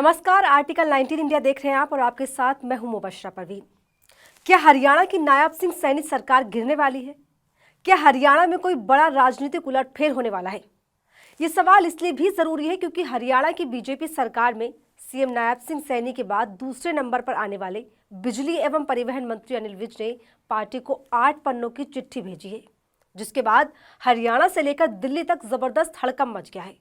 नमस्कार, article 19 India देख रहे हैं आप और आपके साथ मैं हूं मुबशरा परवीन। क्या हरियाणा की नायब सिंह सैनी सरकार गिरने वाली है? क्या हरियाणा में कोई बड़ा राजनीतिक उलटफेर होने वाला है? ये सवाल इसलिए भी जरूरी है क्योंकि हरियाणा की बीजेपी सरकार में सीएम नायब सिंह सैनी के बाद दूसरे नंबर पर आने वाले बिजली एवं परिवहन मंत्री अनिल विज ने पार्टी को 8 पन्नों की चिट्ठी भेजी है, जिसके बाद हरियाणा से लेकर दिल्ली तक जबरदस्त हड़कंप मच गया है।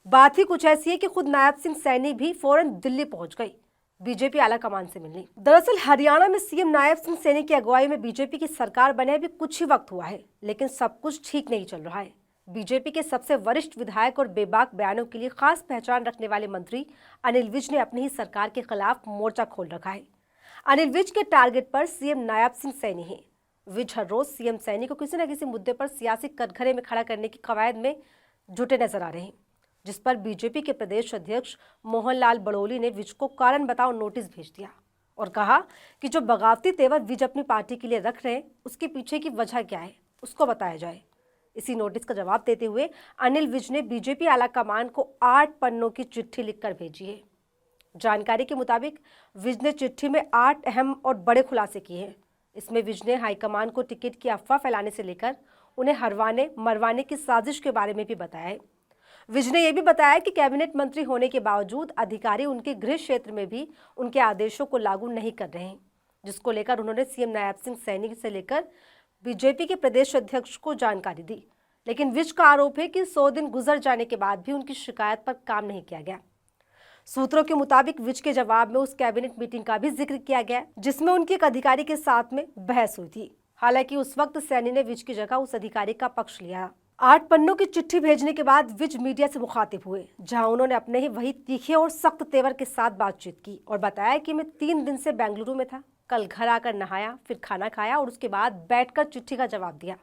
बात ही कुछ ऐसी है कि खुद नायब सिंह सैनी भी फौरन दिल्ली पहुंच गई बीजेपी आलाकमान से मिलने। दरअसल हरियाणा में सीएम नायब सिंह सैनी की अगुवाई में बीजेपी की सरकार बने अभी कुछ ही वक्त हुआ है, लेकिन सब कुछ ठीक नहीं चल रहा है। बीजेपी के सबसे वरिष्ठ विधायक और बेबाक बयानों के लिए खास पहचान रखने वाले मंत्री अनिल विज ने अपनी ही सरकार के खिलाफ मोर्चा खोल रखा है। अनिल विज के टारगेट पर सीएम नायब सिंह सैनी है। विज हर रोज सीएम सैनी को किसी न किसी मुद्दे पर सियासी कटघरे में खड़ा करने की कवायद में जुटे नजर आ रहे हैं, जिस पर बीजेपी के प्रदेश अध्यक्ष मोहनलाल बड़ोली ने विज को कारण बताओ नोटिस भेज दिया और कहा कि जो बगावती तेवर विज अपनी पार्टी के लिए रख रहे हैं उसके पीछे की वजह क्या है उसको बताया जाए। इसी नोटिस का जवाब देते हुए अनिल विज ने बीजेपी आलाकमान को 8 पन्नों की चिट्ठी लिखकर भेजी है। जानकारी के मुताबिक विज ने चिट्ठी में 8 अहम और बड़े खुलासे किए हैं। इसमें विज ने हाईकमान को टिकट की अफवाह फैलाने से लेकर उन्हें हरवाने मरवाने की साजिश के बारे में भी बताया है। विज ने यह भी बताया कि कैबिनेट मंत्री होने के बावजूद अधिकारी उनके गृह क्षेत्र में भी उनके आदेशों को लागू नहीं कर रहे हैं, जिसको लेकर उन्होंने सीएम नायब सिंह सैनी से लेकर बीजेपी के प्रदेश अध्यक्ष को जानकारी दी। लेकिन विज का आरोप है कि 100 दिन गुजर जाने के बाद भी उनकी शिकायत पर काम नहीं किया गया। सूत्रों के मुताबिक विज के जवाब में उस कैबिनेट मीटिंग का भी जिक्र किया गया जिसमें उनके एक अधिकारी के साथ में बहस हुई थी। हालांकि उस वक्त सैनी ने विज की जगह उस अधिकारी का पक्ष लिया। 8 पन्नों की चिट्ठी भेजने के बाद विज मीडिया से मुखातिब हुए, जहां उन्होंने अपने ही वही तीखे और सख्त तेवर के साथ बातचीत की और बताया कि मैं 3 दिन से बेंगलुरु में था, कल घर आकर नहाया, फिर खाना खाया और उसके बाद बैठकर चिट्ठी का जवाब दिया।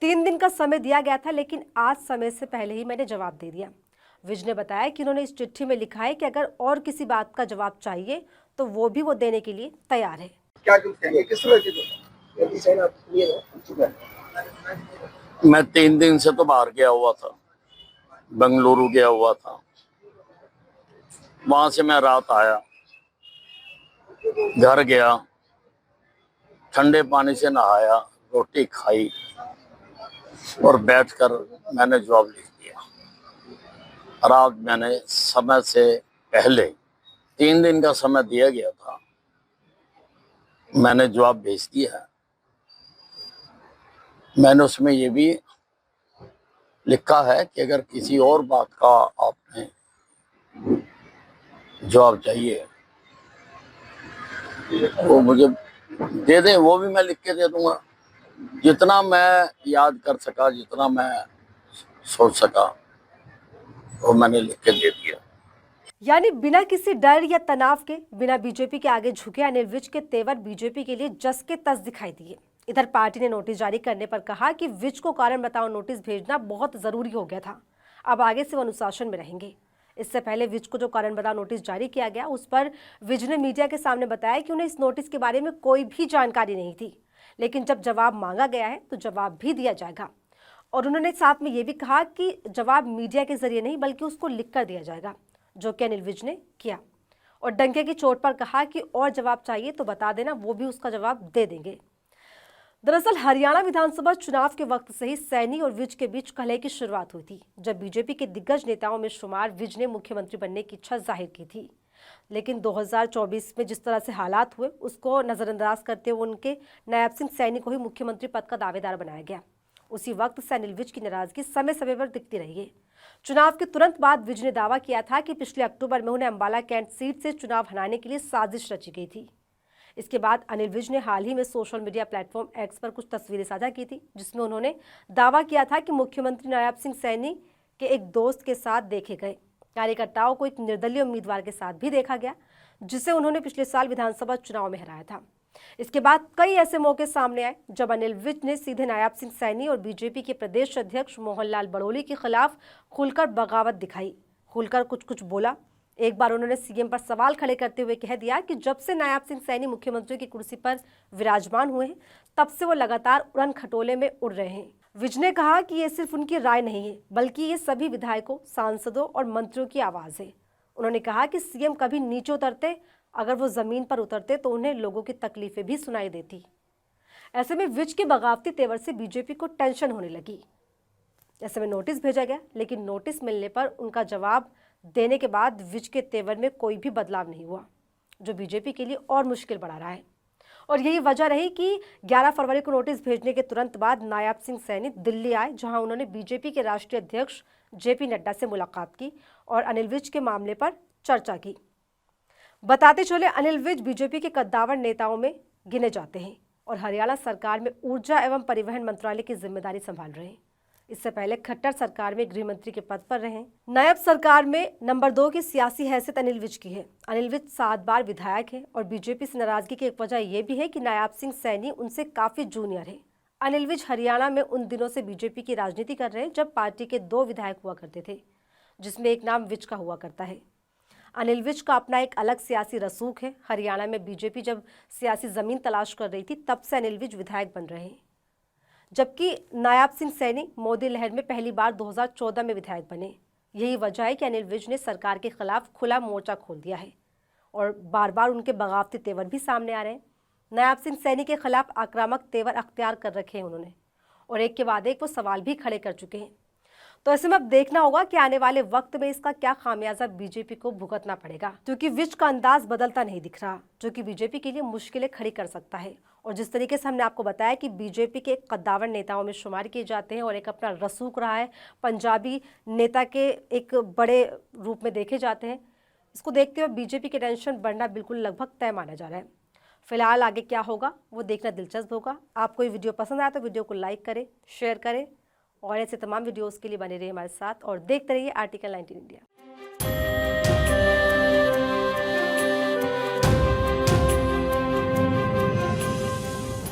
3 दिन का समय दिया गया था, लेकिन आज समय से पहले ही मैंने जवाब दे दिया। विज ने बताया कि उन्होंने इस चिट्ठी में लिखा है कि अगर और किसी बात का जवाब चाहिए तो वो भी वो देने के लिए तैयार है। क्या किस तरह की मैं 3 दिन से तो बाहर गया हुआ था, बेंगलुरु गया हुआ था। वहां से मैं रात आया, घर गया, ठंडे पानी से नहाया, रोटी खाई और बैठकर मैंने जवाब लिख दिया। रात मैंने समय से पहले 3 दिन का समय दिया गया था, मैंने जवाब भेज दिया है। मैंने उसमें ये भी लिखा है कि अगर किसी और बात का आपने जवाब चाहिए वो मुझे दे दें, वो भी मैं लिख के दे दूंगा। जितना मैं याद कर सका, जितना मैं सोच सका, वो मैंने लिख के दे दिया। यानी बिना किसी डर या तनाव के, बिना बीजेपी के आगे झुके अनिल विज के तेवर बीजेपी के लिए जस के तस दिखाई दिए। इधर पार्टी ने नोटिस जारी करने पर कहा कि विज को कारण बताओ नोटिस भेजना बहुत जरूरी हो गया था, अब आगे से वो अनुशासन में रहेंगे। इससे पहले विज को जो कारण बताओ नोटिस जारी किया गया उस पर विज ने मीडिया के सामने बताया कि उन्हें इस नोटिस के बारे में कोई भी जानकारी नहीं थी, लेकिन जब जवाब मांगा गया है तो जवाब भी दिया जाएगा। और उन्होंने साथ में ये भी कहा कि जवाब मीडिया के जरिए नहीं बल्कि उसको लिख कर दिया जाएगा, जो कि अनिल विज ने किया। और डंके की चोट पर कहा कि और जवाब चाहिए तो बता देना, वो भी उसका जवाब दे देंगे। दरअसल हरियाणा विधानसभा चुनाव के वक्त से ही सैनी और विज के बीच कलह की शुरुआत हुई थी, जब बीजेपी के दिग्गज नेताओं में शुमार विज ने मुख्यमंत्री बनने की इच्छा जाहिर की थी। लेकिन 2024 में जिस तरह से हालात हुए उसको नजरअंदाज करते हुए उनके नायब सिंह सैनी को ही मुख्यमंत्री पद का दावेदार बनाया गया। उसी वक्त से अनिल विज की नाराजगी समय समय पर दिखती रही है। चुनाव के तुरंत बाद विज ने दावा किया था कि पिछले अक्टूबर में उन्हें अंबाला कैंट सीट से चुनाव हराने के लिए साजिश रची गई थी। इसके बाद अनिल विज ने हाल ही में सोशल मीडिया प्लेटफॉर्म एक्स पर कुछ तस्वीरें साझा की थी, जिसमें उन्होंने दावा किया था कि मुख्यमंत्री नायब सिंह सैनी के एक दोस्त के साथ देखे गए कार्यकर्ताओं को एक निर्दलीय उम्मीदवार के साथ भी देखा गया, जिसे उन्होंने पिछले साल विधानसभा चुनाव में हराया था। इसके बाद कई ऐसे मौके सामने आए जब अनिल विज ने सीधे नायब सिंह सैनी और बीजेपी के प्रदेश अध्यक्ष मोहनलाल बड़ोली के खिलाफ खुलकर बगावत दिखाई, खुलकर कुछ बोला। एक बार उन्होंने सीएम पर सवाल खड़े करते हुए कह दिया कि जब से नायब सिंह सैनी मुख्यमंत्री की कुर्सी पर विराजमान हुए हैं तब से वो लगातार उड़न खटोले में उड़ रहे हैं। विज ने कहा कि ये सिर्फ उनकी राय नहीं है बल्कि ये सभी विधायकों, सांसदों और मंत्रियों की आवाज है। उन्होंने कहा कि सीएम कभी नीचे उतरते, अगर वो जमीन पर उतरते तो उन्हें लोगों की तकलीफें भी सुनाई देती। ऐसे में विज के बगावती तेवर से बीजेपी को टेंशन होने लगी। ऐसे में नोटिस भेजा गया, लेकिन नोटिस मिलने पर उनका जवाब देने के बाद विज के तेवर में कोई भी बदलाव नहीं हुआ, जो बीजेपी के लिए और मुश्किल बढ़ा रहा है। और यही वजह रही कि 11 फरवरी को नोटिस भेजने के तुरंत बाद नायब सिंह सैनी दिल्ली आए, जहां उन्होंने बीजेपी के राष्ट्रीय अध्यक्ष जेपी नड्डा से मुलाकात की और अनिल विज के मामले पर चर्चा की। बताते चले, अनिल विज बीजेपी के कद्दावर नेताओं में गिने जाते हैं और हरियाणा सरकार में ऊर्जा एवं परिवहन मंत्रालय की जिम्मेदारी संभाल रहे हैं। इससे पहले खट्टर सरकार में गृह मंत्री के पद पर रहे। नायब सरकार में नंबर 2 की सियासी हैसियत अनिल विज की है। अनिल विज 7 बार विधायक है और बीजेपी से नाराजगी की एक वजह यह भी है कि नायब सिंह सैनी उनसे काफी जूनियर है। अनिल विज हरियाणा में उन दिनों से बीजेपी की राजनीति कर रहे हैं जब पार्टी के 2 विधायक हुआ करते थे, जिसमें एक नाम विज का हुआ करता है। अनिल विज का अपना एक अलग सियासी रसूख है। हरियाणा में बीजेपी जब सियासी जमीन तलाश कर रही थी, तब से अनिल विज विधायक बन रहे हैं, जबकि नायब सिंह सैनी मोदी लहर में पहली बार 2014 में विधायक बने। यही वजह है कि अनिल विज ने सरकार के खिलाफ खुला मोर्चा खोल दिया है और बार बार उनके बगावती तेवर भी सामने आ रहे हैं। नायब सिंह सैनी के खिलाफ आक्रामक तेवर अख्तियार कर रखे हैं उन्होंने और एक के बाद एक वो सवाल भी खड़े कर चुके हैं। तो ऐसे में अब देखना होगा कि आने वाले वक्त में इसका क्या खामियाजा बीजेपी को भुगतना पड़ेगा, क्योंकि विज का अंदाज बदलता नहीं दिख रहा, जो कि बीजेपी के लिए मुश्किलें खड़ी कर सकता है। और जिस तरीके से हमने आपको बताया कि बीजेपी के कद्दावर नेताओं में शुमार किए जाते हैं और एक अपना रसूख रहा है, पंजाबी नेता के एक बड़े रूप में देखे जाते हैं, इसको देखते हुए बीजेपी की टेंशन बढ़ना बिल्कुल लगभग तय माना जा रहा है। फिलहाल आगे क्या होगा वो देखना दिलचस्प होगा। आपको ये वीडियो पसंद आया तो वीडियो को लाइक करें, शेयर करें और ऐसे तमाम वीडियोस के लिए बने रहिए हमारे साथ और देखते रहिए आर्टिकल 19 इंडिया।